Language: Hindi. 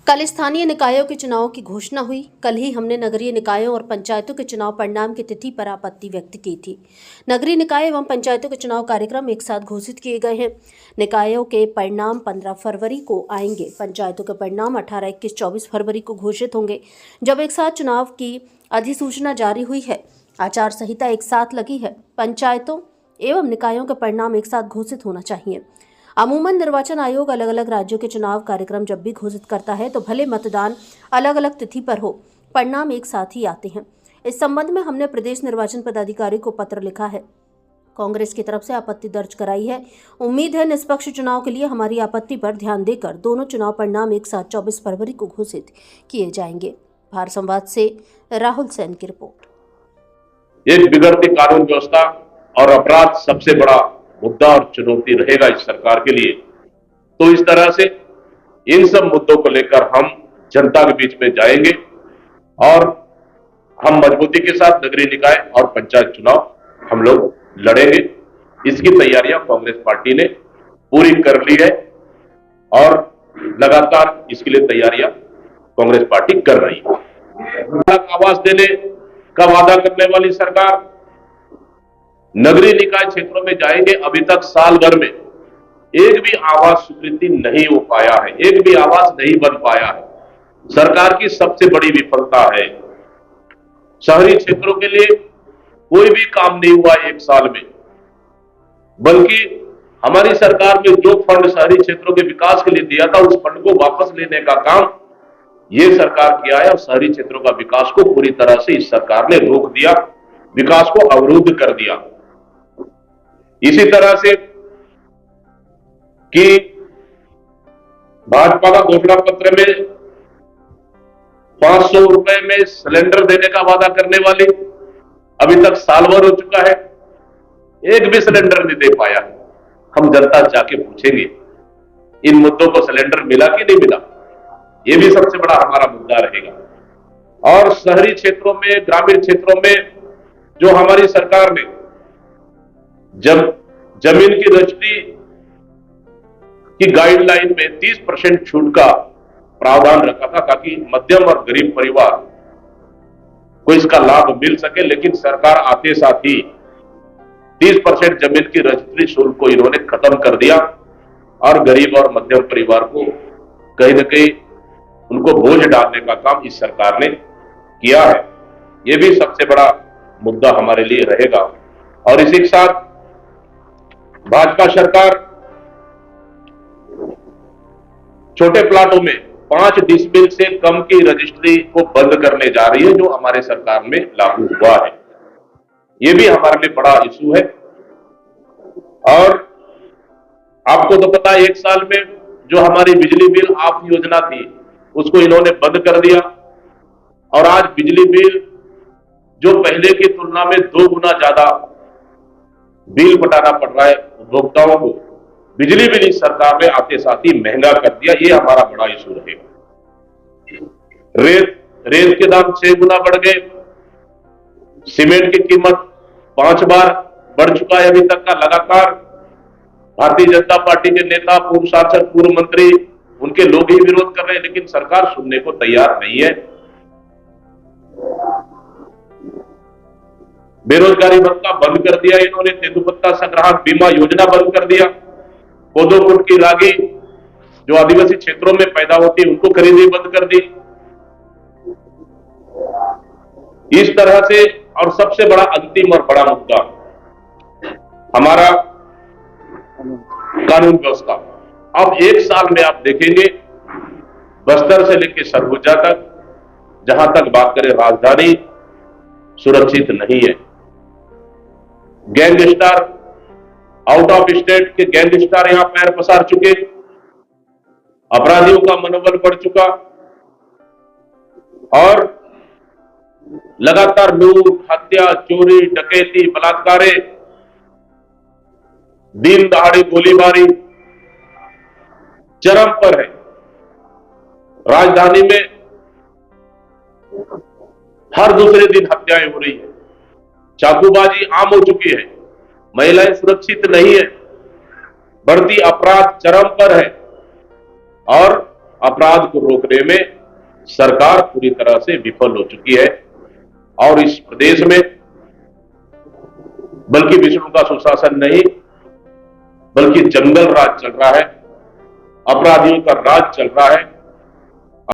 कल स्थानीय निकायों के चुनाव की घोषणा हुई। कल ही हमने नगरीय निकायों और पंचायतों के चुनाव परिणाम की तिथि पर आपत्ति व्यक्त की थी। नगरीय निकाय एवं पंचायतों के चुनाव कार्यक्रम एक साथ घोषित किए गए हैं। निकायों के परिणाम 15 फरवरी को आएंगे, पंचायतों के परिणाम 18, 21, 24 फरवरी को घोषित होंगे। जब एक साथ चुनाव की अधिसूचना जारी हुई है, आचार संहिता एक साथ लगी है, पंचायतों एवं निकायों के परिणाम एक साथ घोषित होना चाहिए। अमूमन निर्वाचन आयोग अलग अलग राज्यों के चुनाव कार्यक्रम जब भी घोषित करता है तो भले मतदान अलग अलग तिथि पर हो, परिणाम एक साथ ही आते हैं। इस संबंध में हमने प्रदेश निर्वाचन पदाधिकारी को पत्र लिखा है, कांग्रेस की तरफ से आपत्ति दर्ज कराई है। उम्मीद है निष्पक्ष चुनाव के लिए हमारी आपत्ति पर ध्यान देकर दोनों चुनाव परिणाम एक साथ 24 फरवरी को घोषित किए जाएंगे। भारत संवाद से राहुल सेन की रिपोर्ट। एक बिगड़ती कानून व्यवस्था और अपराध सबसे बड़ा मुद्दा और चुनौती रहेगा इस सरकार के लिए। तो इस तरह से इन सब मुद्दों को लेकर हम जनता के बीच में जाएंगे और हम मजबूती के साथ नगरीय निकाय और पंचायत चुनाव हम लोग लड़ेंगे। इसकी तैयारियां कांग्रेस पार्टी ने पूरी कर ली है और लगातार इसके लिए तैयारियां कांग्रेस पार्टी कर रही है। आवास देने का वादा करने वाली सरकार नगरीय निकाय क्षेत्रों में जाएंगे। अभी तक साल भर में एक भी आवास स्वीकृति नहीं हो पाया है, एक भी आवास नहीं बन पाया है। सरकार की सबसे बड़ी विफलता है। शहरी क्षेत्रों के लिए कोई भी काम नहीं हुआ एक साल में, बल्कि हमारी सरकार ने जो फंड शहरी क्षेत्रों के विकास के लिए दिया था उस फंड को वापस लेने का काम ये सरकार किया है और शहरी क्षेत्रों का विकास को पूरी तरह से इस सरकार ने रोक दिया, विकास को अवरुद्ध कर दिया। इसी तरह से कि भाजपा का घोषणा पत्र में 500 रुपए में सिलेंडर देने का वादा करने वाली अभी तक साल भर हो चुका है, एक भी सिलेंडर नहीं दे पाया। हम जनता जाके पूछेंगे इन मुद्दों को सिलेंडर मिला कि नहीं मिला, ये भी सबसे बड़ा हमारा मुद्दा रहेगा। और शहरी क्षेत्रों में, ग्रामीण क्षेत्रों में जो हमारी सरकार ने जब जमीन की रजिस्ट्री की गाइडलाइन में 30% छूट का प्रावधान रखा था ताकि मध्यम और गरीब परिवार को इसका लाभ मिल सके, लेकिन सरकार आते साथ ही 30% जमीन की रजिस्ट्री शुल्क को इन्होंने खत्म कर दिया और गरीब और मध्यम परिवार को कहीं न कहीं उनको बोझ डालने का काम इस सरकार ने किया है। यह भी सबसे बड़ा मुद्दा हमारे लिए रहेगा। और इसी के साथ भाजपा सरकार छोटे प्लाटों में 5 डिसमिल से कम की रजिस्ट्री को बंद करने जा रही है, जो हमारे सरकार में लागू हुआ है। यह भी हमारे लिए बड़ा इशू है। और आपको तो पता है, एक साल में जो हमारी बिजली बिल आप योजना थी उसको इन्होंने बंद कर दिया और आज बिजली बिल जो पहले की तुलना में 2 गुना ज्यादा बिल पटाना पड़ रहा है उपभोक्ताओं को। बिजली बिल इस सरकार ने आते साथ ही महंगा कर दिया, ये हमारा बड़ा इशू रहेगा। रेत के दाम 6 गुना बढ़ गए, सीमेंट की कीमत 5 बार बढ़ चुका है अभी तक का लगातार। भारतीय जनता पार्टी के नेता, पूर्व सांसद, पूर्व मंत्री, उनके लोग ही विरोध कर रहे हैं, लेकिन सरकार सुनने को तैयार नहीं है। बेरोजगारी भत्ता बंद कर दिया इन्होंने, तेंदुपत्ता संग्राहक बीमा योजना बंद कर दिया, कोदो कुट की रागी जो आदिवासी क्षेत्रों में पैदा होती है उनको खरीदी बंद कर दी। इस तरह से, और सबसे बड़ा अंतिम और बड़ा मुद्दा हमारा कानून व्यवस्था। अब एक साल में आप देखेंगे बस्तर से लेकर सरगुजा तक, जहां तक बात करें, राजधानी सुरक्षित नहीं है। गैंगस्टर, आउट ऑफ स्टेट के गैंगस्टर यहां पैर पसार चुके, अपराधियों का मनोबल बढ़ चुका और लगातार लूट, हत्या, चोरी, डकैती, बलात्कार, दिन दहाड़े गोलीबारी चरम पर है। राजधानी में हर दूसरे दिन हत्याएं हो रही है, चाकूबाजी आम हो चुकी है, महिलाएं सुरक्षित नहीं है, बढ़ती अपराध चरम पर है और अपराध को रोकने में सरकार पूरी तरह से विफल हो चुकी है और इस प्रदेश में बल्कि विष्णु का सुशासन नहीं बल्कि जंगल राज चल रहा है, अपराधियों का राज चल रहा है।